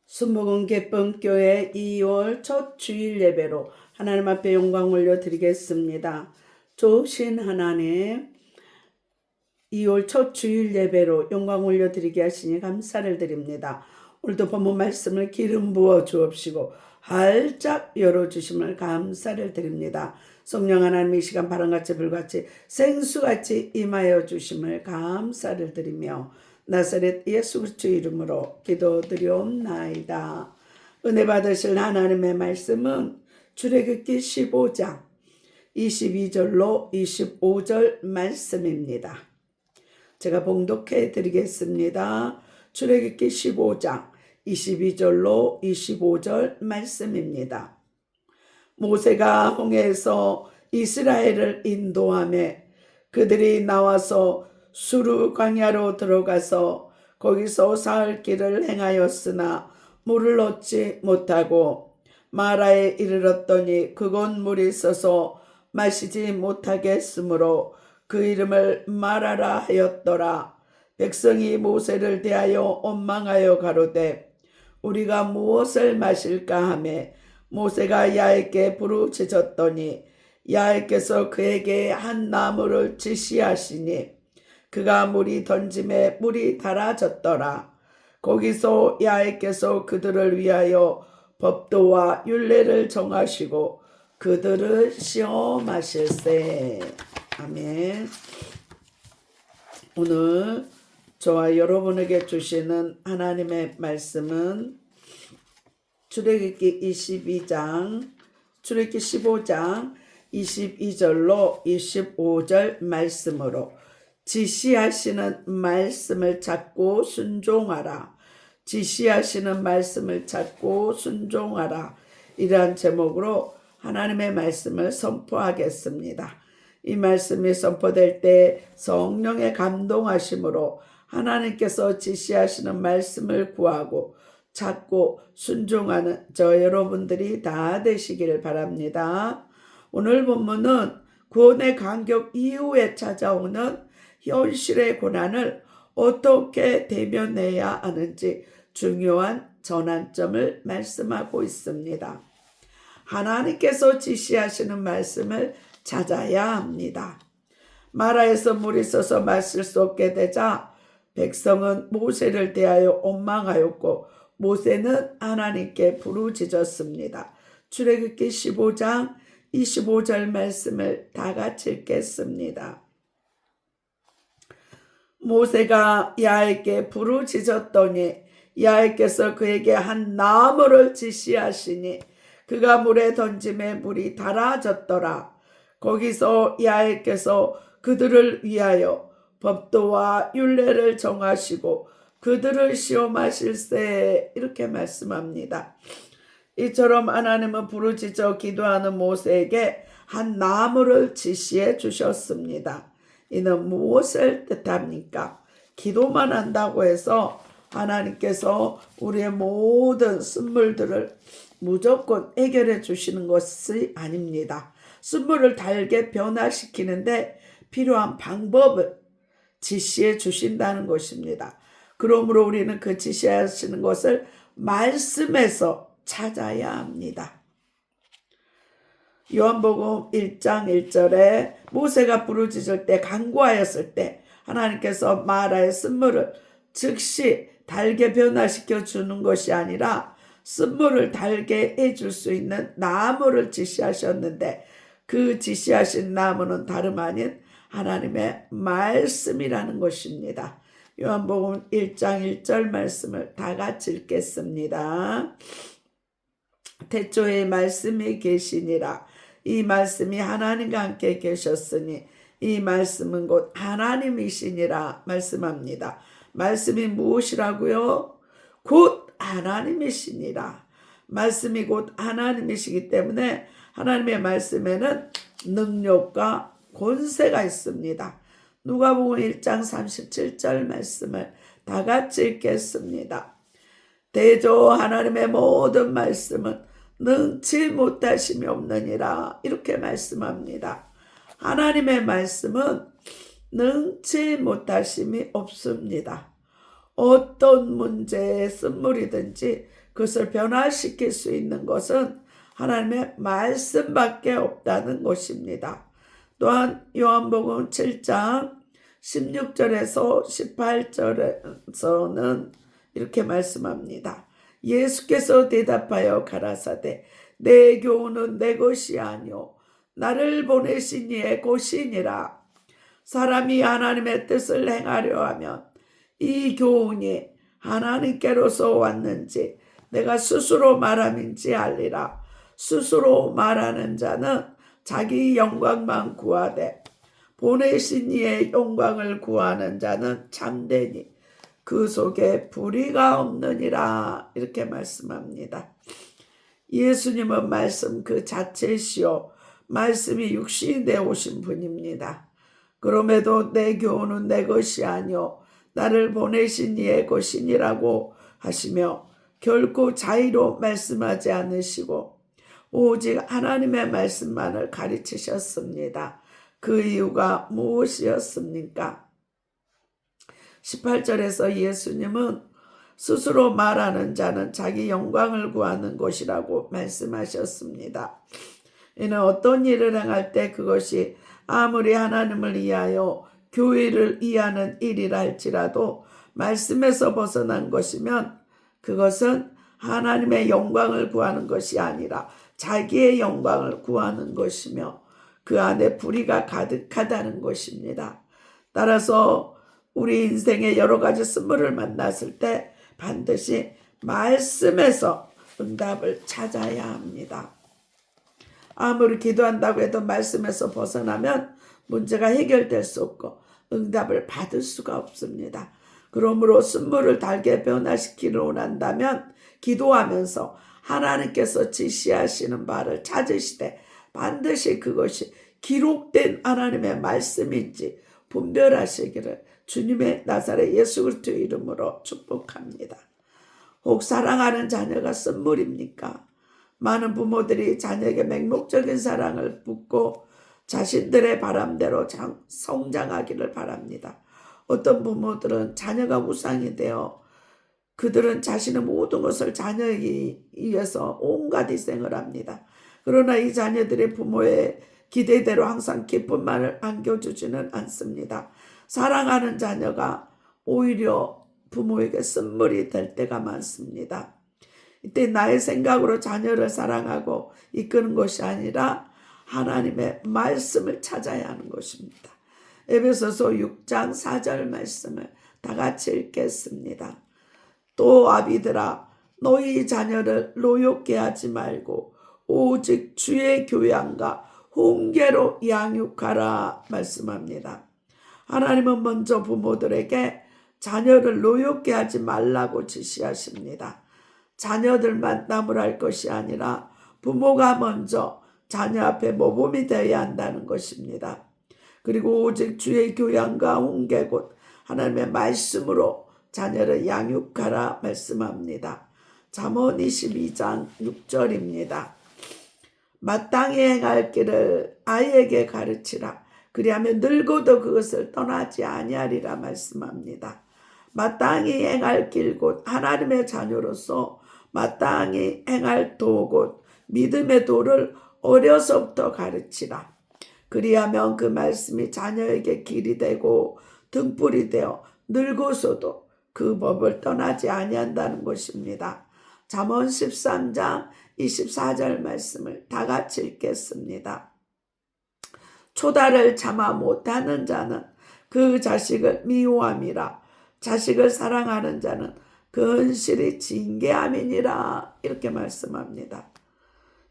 순복음 기쁨교회 2월 첫 주일 예배로 하나님 앞에 영광 올려드리겠습니다. 좋으신 하나님, 2월 첫 주일 예배로 영광 올려드리게 하시니 감사를 드립니다. 오늘도 본문 말씀을 기름 부어 주옵시고 활짝 열어주심을 감사를 드립니다. 성령 하나님, 이 시간 바람같이 불같이 생수같이 임하여 주심을 감사를 드리며 나사렛 예수 그리스도 이름으로 기도드리옵나이다. 은혜 받으실 하나님의 말씀은 출애굽기 15장 22절로 25절 말씀입니다. 제가 봉독해 드리겠습니다. 출애굽기 15장 22절로 25절 말씀입니다. 모세가 홍해에서 이스라엘을 인도하며 그들이 나와서 수르 광야로 들어가서 거기서 사흘 길을 행하였으나 물을 얻지 못하고 마라에 이르렀더니 그곳 물이 있어서 마시지 못하겠으므로 그 이름을 마라라 하였더라. 백성이 모세를 대하여 원망하여 가로되 우리가 무엇을 마실까 하며 모세가 야훼께 부르짖었더니 야훼께서 그에게 한 나무를 지시하시니 그가 물이 던짐에 물이 달아졌더라. 거기서 야훼께서 그들을 위하여 법도와 율례를 정하시고 그들을 시험하실세. 아멘. 오늘 저와 여러분에게 주시는 하나님의 말씀은 출애굽기 15장 22절로 25절 말씀으로 지시하시는 말씀을 찾고 순종하라. 지시하시는 말씀을 찾고 순종하라. 이러한 제목으로 하나님의 말씀을 선포하겠습니다. 이 말씀이 선포될 때 성령의 감동하심으로 하나님께서 지시하시는 말씀을 구하고 찾고 순종하는 저 여러분들이 다 되시길 바랍니다. 오늘 본문은 구원의 간격 이후에 찾아오는 현실의 고난을 어떻게 대면해야 하는지 중요한 전환점을 말씀하고 있습니다. 하나님께서 지시하시는 말씀을 찾아야 합니다. 마라에서 물이 있어서 마실 수 없게 되자 백성은 모세를 대하여 원망하였고 모세는 하나님께 부르짖었습니다. 출애굽기 15장 25절 말씀을 다 같이 읽겠습니다. 모세가 야훼께 부르짖었더니 야훼께서 그에게 한 나무를 지시하시니 그가 물에 던짐에 물이 달아졌더라. 거기서 야훼께서 그들을 위하여 법도와 율례를 정하시고 그들을 시험하실세. 이렇게 말씀합니다. 이처럼 하나님은 부르짖어 기도하는 모세에게 한 나무를 지시해 주셨습니다. 이는 무엇을 뜻합니까? 기도만 한다고 해서 하나님께서 우리의 모든 쓴물들을 무조건 해결해 주시는 것이 아닙니다. 쓴물을 달게 변화시키는데 필요한 방법을 지시해 주신다는 것입니다. 그러므로 우리는 그 지시하시는 것을 말씀에서 찾아야 합니다. 요한복음 1장 1절에 모세가 부르짖을 때 간구하였을 때 하나님께서 마라의 쓴물을 즉시 달게 변화시켜 주는 것이 아니라 쓴물을 달게 해줄 수 있는 나무를 지시하셨는데 그 지시하신 나무는 다름 아닌 하나님의 말씀이라는 것입니다. 요한복음 1장 1절 말씀을 다 같이 읽겠습니다. 태초에 말씀이 계시니라. 이 말씀이 하나님과 함께 계셨으니 이 말씀은 곧 하나님이시니라 말씀합니다. 말씀이 무엇이라고요? 곧 하나님이시니라. 말씀이 곧 하나님이시기 때문에 하나님의 말씀에는 능력과 권세가 있습니다. 누가복음 1장 37절 말씀을 다 같이 읽겠습니다. 대저 하나님의 모든 말씀은 능치 못하심이 없느니라. 이렇게 말씀합니다. 하나님의 말씀은 능치 못하심이 없습니다. 어떤 문제의 쓴물이든지 그것을 변화시킬 수 있는 것은 하나님의 말씀밖에 없다는 것입니다. 또한 요한복음 7장 16절에서 18절에서는 이렇게 말씀합니다. 예수께서 대답하여 가라사대 내 교훈은 내 것이 아니요 나를 보내신 이의 것이니라. 사람이 하나님의 뜻을 행하려 하면 이 교훈이 하나님께로서 왔는지 내가 스스로 말함인지 알리라. 스스로 말하는 자는 자기 영광만 구하되 보내신 이의 영광을 구하는 자는 참되니 그 속에 불의가 없느니라. 이렇게 말씀합니다. 예수님은 말씀 그 자체시요 말씀이 육신이 되어 오신 분입니다. 그럼에도 내 교훈은 내 것이 아니요 나를 보내신 이의 것이니라고 하시며 결코 자의로 말씀하지 않으시고 오직 하나님의 말씀만을 가르치셨습니다. 그 이유가 무엇이었습니까? 18절에서 예수님은 스스로 말하는 자는 자기 영광을 구하는 것이라고 말씀하셨습니다. 이는 어떤 일을 행할 때 그것이 아무리 하나님을 위하여 교회를 위하는 일이라 할지라도 말씀에서 벗어난 것이면 그것은 하나님의 영광을 구하는 것이 아니라 자기의 영광을 구하는 것이며 그 안에 불의가 가득하다는 것입니다. 따라서 우리 인생의 여러 가지 쓴물을 만났을 때 반드시 말씀에서 응답을 찾아야 합니다. 아무리 기도한다고 해도 말씀에서 벗어나면 문제가 해결될 수 없고 응답을 받을 수가 없습니다. 그러므로 쓴물을 달게 변화시키려 원한다면 기도하면서 하나님께서 지시하시는 바를 찾으시되 반드시 그것이 기록된 하나님의 말씀인지 분별하시기를 주님의 나사렛 예수 그리스도의 이름으로 축복합니다. 혹 사랑하는 자녀가 쓴물입니까? 많은 부모들이 자녀에게 맹목적인 사랑을 붓고 자신들의 바람대로 성장하기를 바랍니다. 어떤 부모들은 자녀가 우상이 되어 그들은 자신의 모든 것을 자녀에게 위해서 온갖 희생을 합니다. 그러나 이 자녀들이 부모의 기대대로 항상 기쁨만을 안겨주지는 않습니다. 사랑하는 자녀가 오히려 부모에게 쓴물이 될 때가 많습니다. 이때 나의 생각으로 자녀를 사랑하고 이끄는 것이 아니라 하나님의 말씀을 찾아야 하는 것입니다. 에베소서 6장 4절 말씀을 다 같이 읽겠습니다. 또 아비들아 너희 자녀를 노엽게 하지 말고 오직 주의 교양과 훈계로 양육하라 말씀합니다. 하나님은 먼저 부모들에게 자녀를 노엽게 하지 말라고 지시하십니다. 자녀들만 나무랄 것이 아니라 부모가 먼저 자녀 앞에 모범이 되어야 한다는 것입니다. 그리고 오직 주의 교양과 훈계 곧 하나님의 말씀으로 자녀를 양육하라 말씀합니다. 잠언 22장 6절입니다. 마땅히 행할 길을 아이에게 가르치라. 그리하면 늙어도 그것을 떠나지 아니하리라 말씀합니다. 마땅히 행할 길 곧 하나님의 자녀로서 마땅히 행할 도 곧 믿음의 도를 어려서부터 가르치라. 그리하면 그 말씀이 자녀에게 길이 되고 등불이 되어 늙어서도 그 법을 떠나지 아니한다는 것입니다. 잠언 13장 24절 말씀을 다 같이 읽겠습니다. 초다를 참아 못하는 자는 그 자식을 미워함이라. 자식을 사랑하는 자는 그 은실이 징계함이니라. 이렇게 말씀합니다.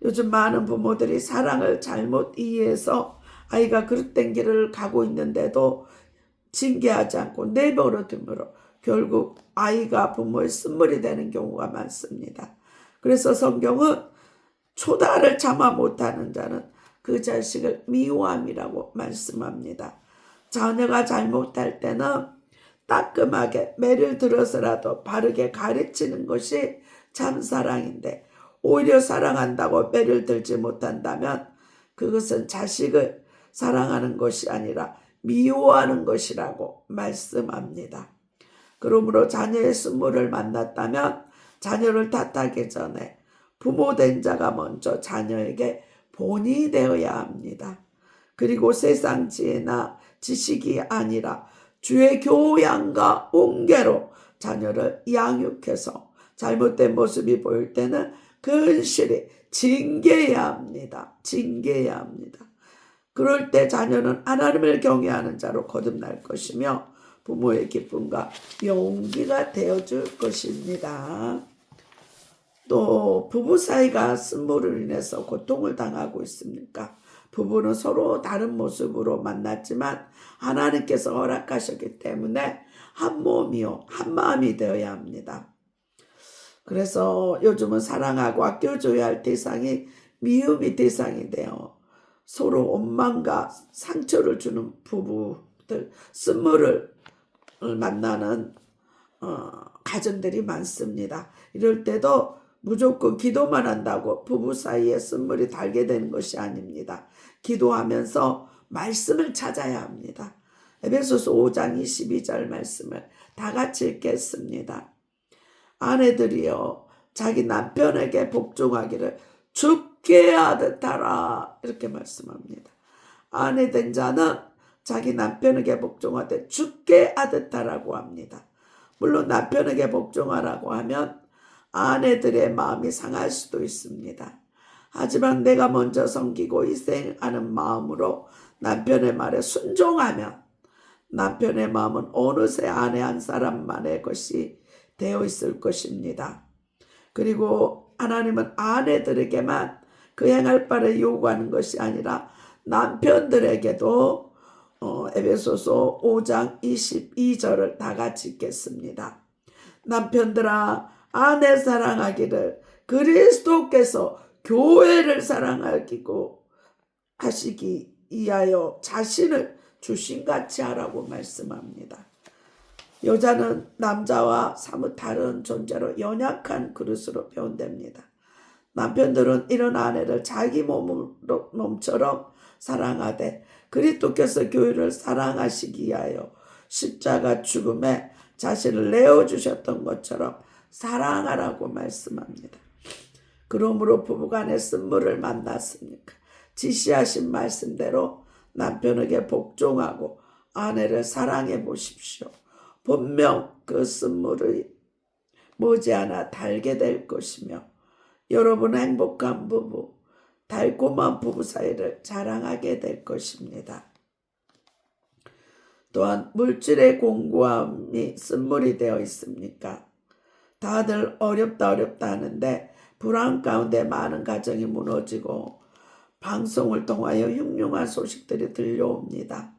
요즘 많은 부모들이 사랑을 잘못 이해해서 아이가 그릇된 길을 가고 있는데도 징계하지 않고 내버려두므로 결국 아이가 부모의 쓴물이 되는 경우가 많습니다. 그래서 성경은 초다를 참아 못하는 자는 그 자식을 미워함이라고 말씀합니다. 자녀가 잘못할 때는 따끔하게 매를 들어서라도 바르게 가르치는 것이 참 사랑인데 오히려 사랑한다고 매를 들지 못한다면 그것은 자식을 사랑하는 것이 아니라 미워하는 것이라고 말씀합니다. 그러므로 자녀의 쓴물을 만났다면 자녀를 탓하기 전에 부모된 자가 먼저 자녀에게 본이 되어야 합니다. 그리고 세상 지혜나 지식이 아니라 주의 교양과 온계로 자녀를 양육해서 잘못된 모습이 보일 때는 근실히 징계해야 합니다. 징계해야 합니다. 그럴 때 자녀는 하나님을 경외하는 자로 거듭날 것이며 부모의 기쁨과 용기가 되어줄 것입니다. 또 부부 사이가 쓴물로 인해서 고통을 당하고 있습니까? 부부는 서로 다른 모습으로 만났지만 하나님께서 허락하셨기 때문에 한 몸이요 한 마음이 되어야 합니다. 그래서 요즘은 사랑하고 아껴줘야 할 대상이 미움이 대상이 되어 서로 원망과 상처를 주는 부부들, 쓴물을 만나는 가정들이 많습니다. 이럴 때도 무조건 기도만 한다고 부부 사이에 쓴물이 달게 되는 것이 아닙니다. 기도하면서 말씀을 찾아야 합니다. 에베소서 5장 22절 말씀을 다 같이 읽겠습니다. 아내들이여 자기 남편에게 복종하기를 죽게 하듯 하라, 이렇게 말씀합니다. 아내된 자는 자기 남편에게 복종하되 죽게 하듯 하라고 합니다. 물론 남편에게 복종하라고 하면 아내들의 마음이 상할 수도 있습니다. 하지만 내가 먼저 섬기고 희생하는 마음으로 남편의 말에 순종하면 남편의 마음은 어느새 아내 한 사람만의 것이 되어 있을 것입니다. 그리고 하나님은 아내들에게만 그 행할 바를 요구하는 것이 아니라 남편들에게도 에베소서 5장 22절을 다 같이 읽겠습니다. 남편들아 아내 사랑하기를 그리스도께서 교회를 사랑하기고 하시기 위하여 자신을 주신같이 하라고 말씀합니다. 여자는 남자와 사뭇 다른 존재로 연약한 그릇으로 표현됩니다. 남편들은 이런 아내를 자기 몸처럼 사랑하되 그리스도께서 교회를 사랑하시기 위하여 십자가 죽음에 자신을 내어주셨던 것처럼 사랑하라고 말씀합니다. 그러므로 부부간에 쓴물을 만났으니까 지시하신 말씀대로 남편에게 복종하고 아내를 사랑해 보십시오. 분명 그 쓴물이 머지않아 달게 될 것이며 여러분은 행복한 부부, 달콤한 부부 사이를 자랑하게 될 것입니다. 또한 물질의 공고함이 쓴물이 되어 있습니까? 다들 어렵다 하는데 불안 가운데 많은 가정이 무너지고 방송을 통하여 흉흉한 소식들이 들려옵니다.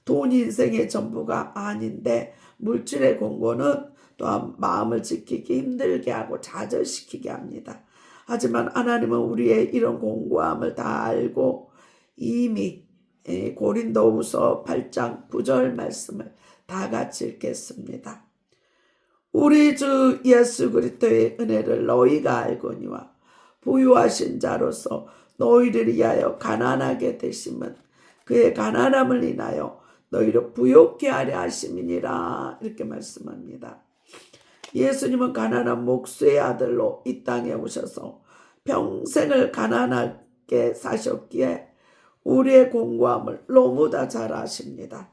돈이 인생의 전부가 아닌데 물질의 공고는 또한 마음을 지키기 힘들게 하고 좌절시키게 합니다. 하지만 하나님은 우리의 이런 공고함을 다 알고 이미 고린도후서 8장 9절 말씀을 다 같이 읽겠습니다. 우리 주 예수 그리스도의 은혜를 너희가 알거니와 부유하신 자로서 너희를 위하여 가난하게 되심은 그의 가난함을 인하여 너희를 부욕케 하려 하심이니라, 이렇게 말씀합니다. 예수님은 가난한 목수의 아들로 이 땅에 오셔서 평생을 가난하게 사셨기에 우리의 공고함을 너무나 잘 아십니다.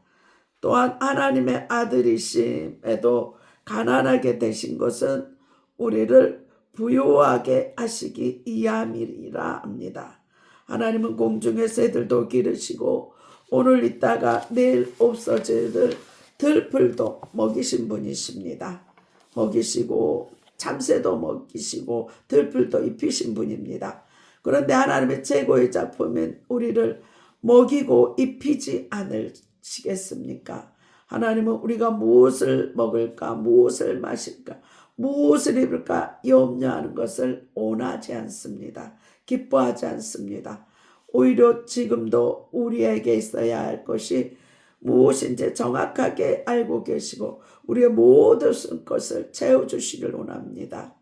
또한 하나님의 아들이심에도 가난하게 되신 것은 우리를 부유하게 하시기 위함이라 합니다. 하나님은 공중의 새들도 기르시고 오늘 있다가 내일 없어질 들풀도 먹이신 분이십니다. 먹이시고 참새도 먹이시고 들풀도 입히신 분입니다. 그런데 하나님의 최고의 작품은 우리를 먹이고 입히지 않으시겠습니까? 하나님은 우리가 무엇을 먹을까, 무엇을 마실까, 무엇을 입을까 염려하는 것을 원하지 않습니다. 기뻐하지 않습니다. 오히려 지금도 우리에게 있어야 할 것이 무엇인지 정확하게 알고 계시고 우리의 모든 것을 채워주시길 원합니다.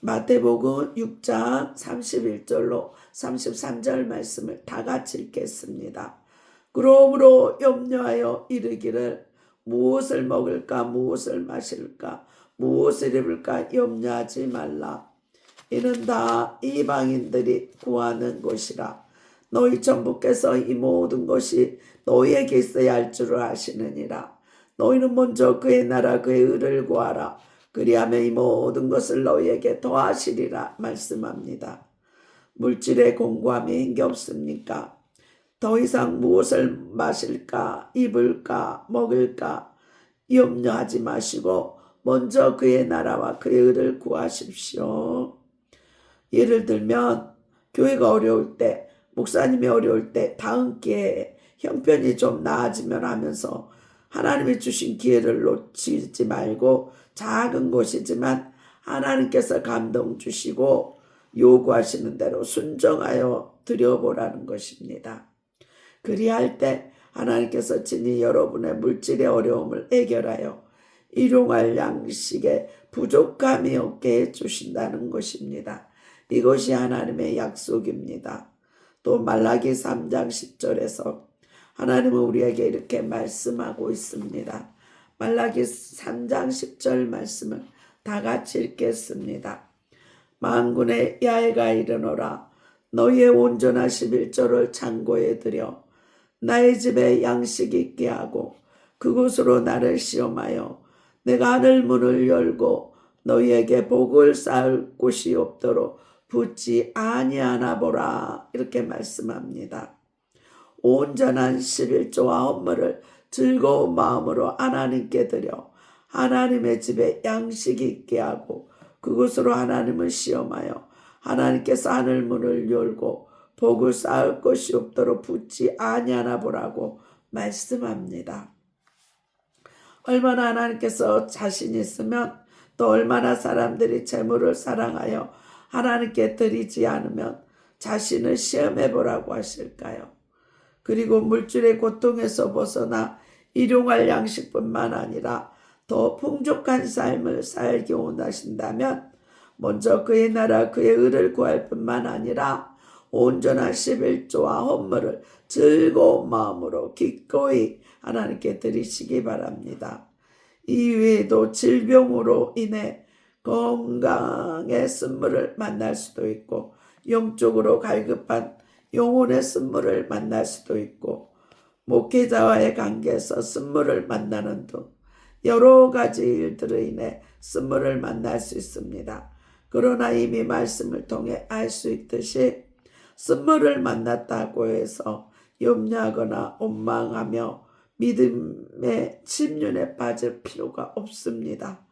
마태복음 6장 31절로 33절 말씀을 다 같이 읽겠습니다. 그러므로 염려하여 이르기를 무엇을 먹을까, 무엇을 마실까, 무엇을 입을까 염려하지 말라. 이는 다 이방인들이 구하는 것이라. 너희 전부께서 이 모든 것이 너희에게 있어야 할 줄을 아시느니라. 너희는 먼저 그의 나라 그의 의를 구하라. 그리하면 이 모든 것을 너희에게 더하시리라 말씀합니다. 물질에 공고함이 힘겹습니까? 더 이상 무엇을 마실까, 입을까, 먹을까 염려하지 마시고 먼저 그의 나라와 그의 의를 구하십시오. 예를 들면 교회가 어려울 때, 목사님이 어려울 때 다음 기회에 형편이 좀 나아지면 하면서 하나님이 주신 기회를 놓치지 말고 작은 것이지만 하나님께서 감동 주시고 요구하시는 대로 순종하여 드려보라는 것입니다. 그리할 때 하나님께서 친히 여러분의 물질의 어려움을 해결하여 일용할 양식에 부족함이 없게 해주신다는 것입니다. 이것이 하나님의 약속입니다. 또 말라기 3장 10절에서 하나님은 우리에게 이렇게 말씀하고 있습니다. 말라기 3장 10절 말씀을 다 같이 읽겠습니다. 만군의 야훼가 이르노라. 너희의 온전한 11조를 창고에 들여 나의 집에 양식 있게 하고 그곳으로 나를 시험하여 내가 하늘 문을 열고 너희에게 복을 쌓을 곳이 없도록 붙지 아니하나 보라. 이렇게 말씀합니다. 온전한 11조와 헌물을 즐거운 마음으로 하나님께 드려 하나님의 집에 양식이 있게 하고 그곳으로 하나님을 시험하여 하나님께서 하늘 문을 열고 복을 쌓을 것이 없도록 붙지 아니하나 보라고 말씀합니다. 얼마나 하나님께서 자신 있으면 또 얼마나 사람들이 재물을 사랑하여 하나님께 드리지 않으면 자신을 시험해 보라고 하실까요? 그리고 물질의 고통에서 벗어나 일용할 양식뿐만 아니라 더 풍족한 삶을 살기 원하신다면 먼저 그의 나라 그의 의를 구할 뿐만 아니라 온전한 11조와 헌물을 즐거운 마음으로 기꺼이 하나님께 드리시기 바랍니다. 이외에도 질병으로 인해 건강의 쓴물을 만날 수도 있고 영적으로 갈급한 영혼의 쓴물을 만날 수도 있고 목회자와의 관계에서 쓴물을 만나는 등 여러 가지 일들로 인해 쓴물을 만날 수 있습니다. 그러나 이미 말씀을 통해 알 수 있듯이 쓴물을 만났다고 해서 염려하거나 원망하며 믿음의 침륜에 빠질 필요가 없습니다.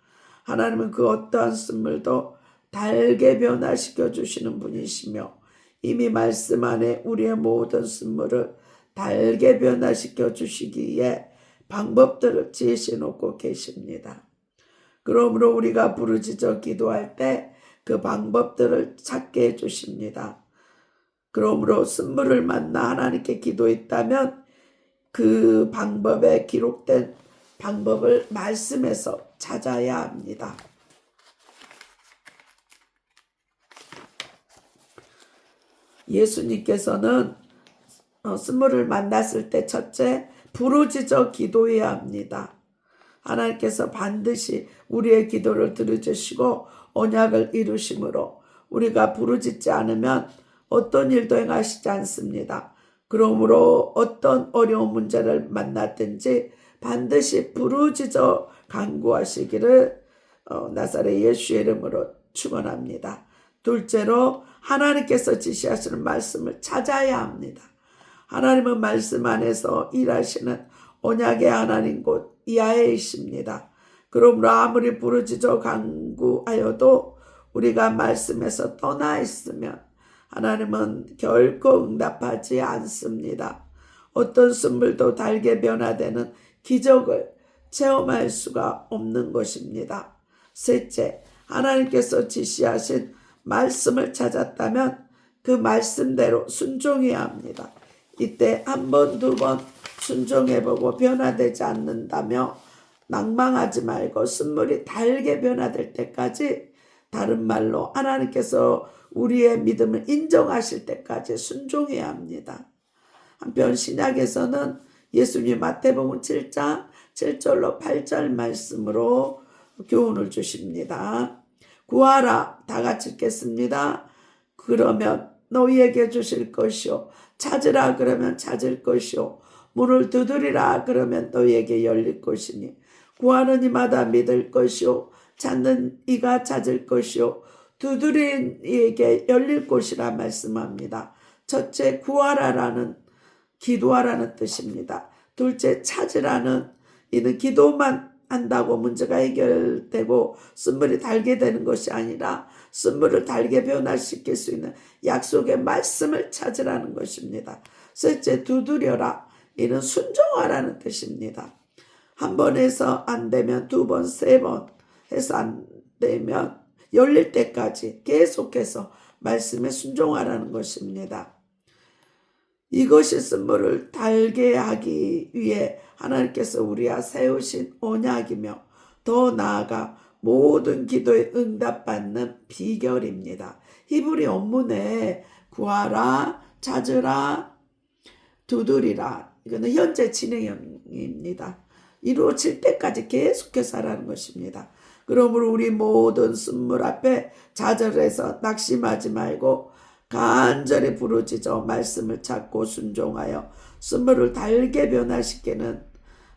하나님은 그 어떠한 쓴물도 달게 변화시켜 주시는 분이시며 이미 말씀 안에 우리의 모든 쓴물을 달게 변화시켜 주시기에 방법들을 제시해 놓고 계십니다. 그러므로 우리가 부르짖어 기도할 때 그 방법들을 찾게 해 주십니다. 그러므로 쓴물을 만나 하나님께 기도했다면 그 방법에 기록된 방법을 말씀에서 찾아야 합니다. 예수님께서는 쓴물을 만났을 때 첫째 부르짖어 기도해야 합니다. 하나님께서 반드시 우리의 기도를 들어주시고 언약을 이루심으로 우리가 부르짖지 않으면 어떤 일도 행하시지 않습니다. 그러므로 어떤 어려운 문제를 만났든지 반드시 부르짖어 간구하시기를 나사렛 예수의 이름으로 축원합니다. 둘째로 하나님께서 지시하시는 말씀을 찾아야 합니다. 하나님은 말씀 안에서 일하시는 언약의 하나님 곧 야훼이십니다. 그러므로 아무리 부르짖어 간구하여도 우리가 말씀에서 떠나 있으면 하나님은 결코 응답하지 않습니다. 어떤 쓴물도 달게 변화되는 기적을 체험할 수가 없는 것입니다. 셋째, 하나님께서 지시하신 말씀을 찾았다면 그 말씀대로 순종해야 합니다. 이때 한 번, 두 번 순종해보고 변화되지 않는다며 낭망하지 말고 쓴물이 달게 변화될 때까지, 다른 말로 하나님께서 우리의 믿음을 인정하실 때까지 순종해야 합니다. 한편 신약에서는 예수님 마태복음 7장 7절로 8절 말씀으로 교훈을 주십니다. 구하라, 다 같이 읽겠습니다. 그러면 너희에게 주실 것이요, 찾으라 그러면 찾을 것이요, 문을 두드리라 그러면 너희에게 열릴 것이니, 구하는 이마다 믿을 것이요, 찾는 이가 찾을 것이요, 두드린 이에게 열릴 것이라 말씀합니다. 첫째, 구하라라는 기도하라는 뜻입니다. 둘째, 찾으라는 이는 기도만 한다고 문제가 해결되고 쓴물이 달게 되는 것이 아니라 쓴물을 달게 변화시킬 수 있는 약속의 말씀을 찾으라는 것입니다. 셋째, 두드려라. 이는 순종하라는 뜻입니다. 한 번 해서 안 되면 두 번, 세 번 해서 안 되면 열릴 때까지 계속해서 말씀에 순종하라는 것입니다. 이것이 쓴물을 달게 하기 위해 하나님께서 우리와 세우신 언약이며 더 나아가 모든 기도에 응답받는 비결입니다. 히브리 원문에 구하라, 찾으라, 두드리라, 이거는 현재 진행형입니다. 이루어질 때까지 계속해서 하라는 것입니다. 그러므로 우리 모든 쓴물 앞에 좌절해서 낙심하지 말고 간절히 부르짖어 말씀을 찾고 순종하여 쓴물을 달게 변화시키는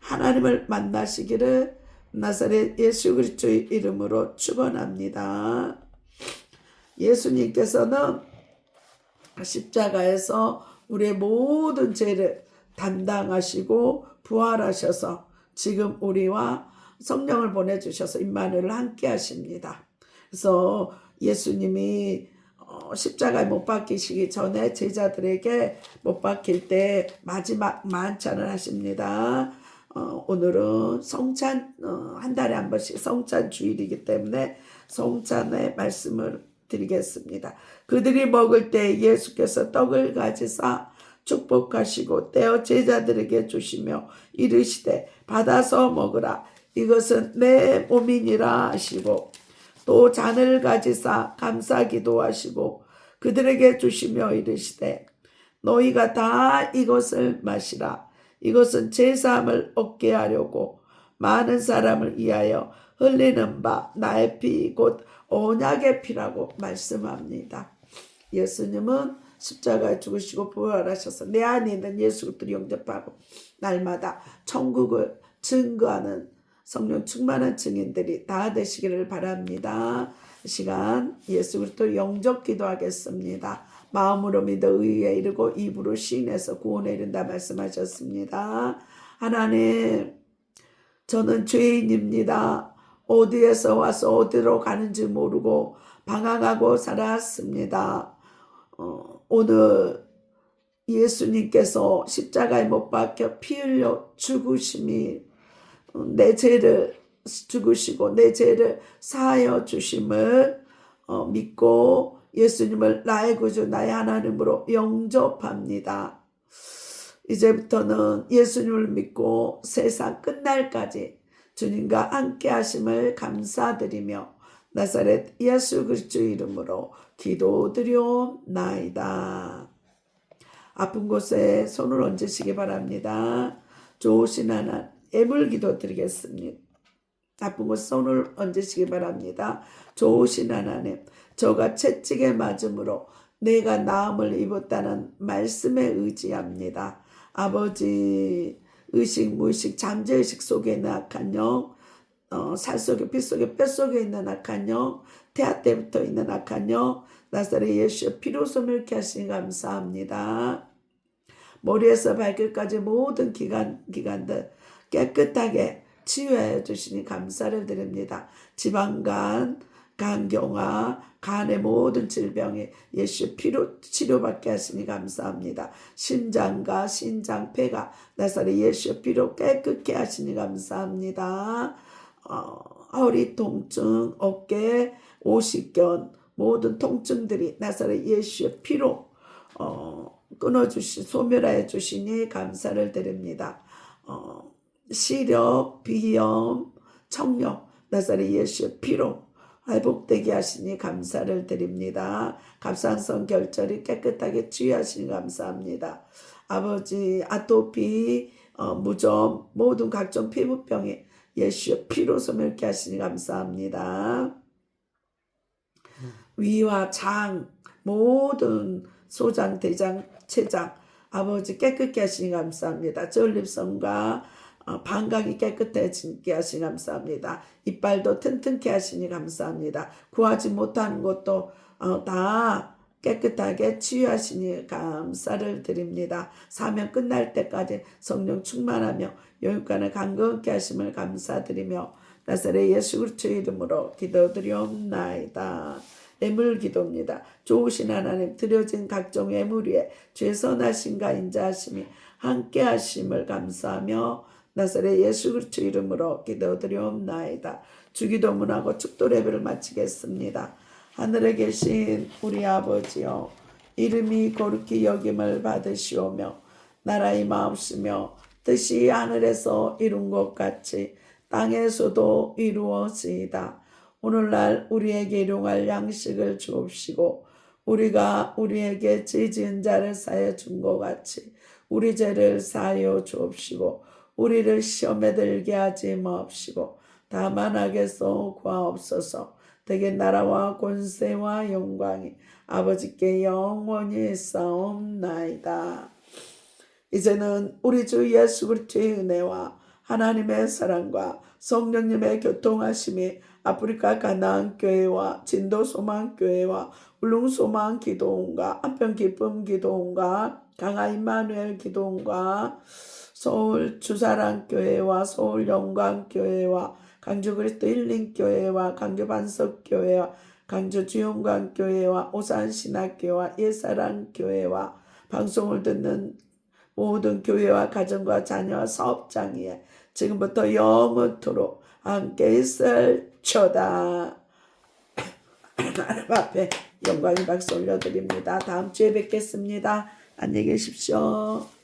하나님을 만나시기를 나사렛 예수 그리스도의 이름으로 축원합니다. 예수님께서는 십자가에서 우리의 모든 죄를 담당하시고 부활하셔서 지금 우리와 성령을 보내주셔서 임마누엘을 함께 하십니다. 그래서 예수님이 십자가에 못 박히시기 전에 제자들에게 못 박힐 때 마지막 만찬을 하십니다. 오늘은 성찬, 한 달에 한 번씩 성찬 주일이기 때문에 성찬의 말씀을 드리겠습니다. 그들이 먹을 때 예수께서 떡을 가지사 축복하시고 떼어 제자들에게 주시며 이르시되 받아서 먹으라, 이것은 내 몸이니라 하시고, 또 잔을 가지사 감사 기도하시고 그들에게 주시며 이르시되 너희가 다 이것을 마시라, 이것은 제 사함을 얻게 하려고 많은 사람을 위하여 흘리는 바 나의 피 곧 언약의 피라고 말씀합니다. 예수님은 십자가에 죽으시고 부활하셔서 내 안에 있는 예수 그리스도를 영접하고 날마다 천국을 증거하는 성령 충만한 증인들이 다 되시기를 바랍니다. 이 시간 예수 그리스도 영접 기도하겠습니다. 마음으로 믿어 의에 이르고 입으로 시인해서 구원에 이른다 말씀하셨습니다. 하나님, 저는 죄인입니다. 어디에서 와서 어디로 가는지 모르고 방황하고 살았습니다. 오늘 예수님께서 십자가에 못 박혀 피 흘려 죽으심이 내 죄를 죽으시고 내 죄를 사하여 주심을 믿고 예수님을 나의 구주 나의 하나님으로 영접합니다. 이제부터는 예수님을 믿고 세상 끝날까지 주님과 함께 하심을 감사드리며 나사렛 예수 그리스도 이름으로 기도드려옵나이다. 아픈 곳에 손을 얹으시기 바랍니다. 좋으신 하나님, 애물기도 드리겠습니다. 아픈 곳에 손을 얹으시기 바랍니다. 좋으신 하나님, 저가 채찍에 맞음으로 내가 나음을 입었다는 말씀에 의지합니다. 아버지, 의식, 무의식, 잠재의식 속에 있는 악한 영, 살 속에, 피 속에, 뼈 속에 있는 악한 영, 태아 때부터 있는 악한 영, 나사렛 예수의 피로 소멸케 하시니 감사합니다. 머리에서 발끝까지 모든 기관들 깨끗하게 치유해 주시니 감사를 드립니다. 지방간, 간경화, 간의 모든 질병에 예수의 피로 치료받게 하시니 감사합니다. 심장과 신장, 폐가 나사렛 예수의 피로 깨끗게 하시니 감사합니다. 허리 통증, 어깨, 오십견 모든 통증들이 나사렛 예수의 피로 소멸하여 주시니 감사를 드립니다. 시력, 비염, 청력 나사렛 예수의 피로 회복되게 하시니 감사를 드립니다. 갑상선 결절이 깨끗하게 치유하시니 감사합니다. 아버지, 아토피, 무좀 모든 각종 피부병이 예수의 피로 소멸케 하시니 감사합니다. 위와 장 모든 소장 대장 췌장 아버지 깨끗게 하시니 감사합니다. 전립선과 방광이 깨끗해지게 하시니 감사합니다. 이빨도 튼튼케 하시니 감사합니다. 구하지 못하는 것도 다 깨끗하게 치유하시니 감사를 드립니다. 사명 끝날 때까지 성령 충만하며 영육간을 강건케 하심을 감사드리며 나사렛 예수 그리스도의 이름으로 기도드리옵나이다. 애물 기도입니다. 좋으신 하나님 드려진 각종 애물 위에 죄선하심과 인자하심이 함께 하심을 감사하며 나사렛 예수 그리스도 이름으로 기도드리옵나이다. 주기도문하고 축도 예배를 마치겠습니다. 하늘에 계신 우리 아버지여 이름이 거룩히 여김을 받으시오며 나라의 마옵시며 뜻이 하늘에서 이룬 것 같이 땅에서도 이루어지이다. 오늘날 우리에게 일용할 양식을 주옵시고 우리가 우리에게 죄 지은 자를 사하여 준 것 같이 우리 죄를 사하여 주옵시고 우리를 시험에 들게 하지 마옵시고 다만 악에서 구하옵소서. 대개 나라와 권세와 영광이 아버지께 영원히 싸움나이다. 이제는 우리 주 예수 그리스도의 은혜와 하나님의 사랑과 성령님의 교통하심이 아프리카 가나안 교회와 진도 소망 교회와 울릉 소망 기도원과 안평 기쁨 기도원과 강화 임마누엘 기도원과 서울 주사랑 교회와 서울 영광 교회와 강주 그리스도 힐링 교회와 강주 반석 교회와 강주 주영광 교회와 오산 신학교와 예사랑 교회와 방송을 듣는 모든 교회와 가정과 자녀와 사업장에 지금부터 영원토록 함께 있을초다. 하나님 앞에 영광의 박수 올려드립니다. 다음 주에 뵙겠습니다. 안녕히 계십시오.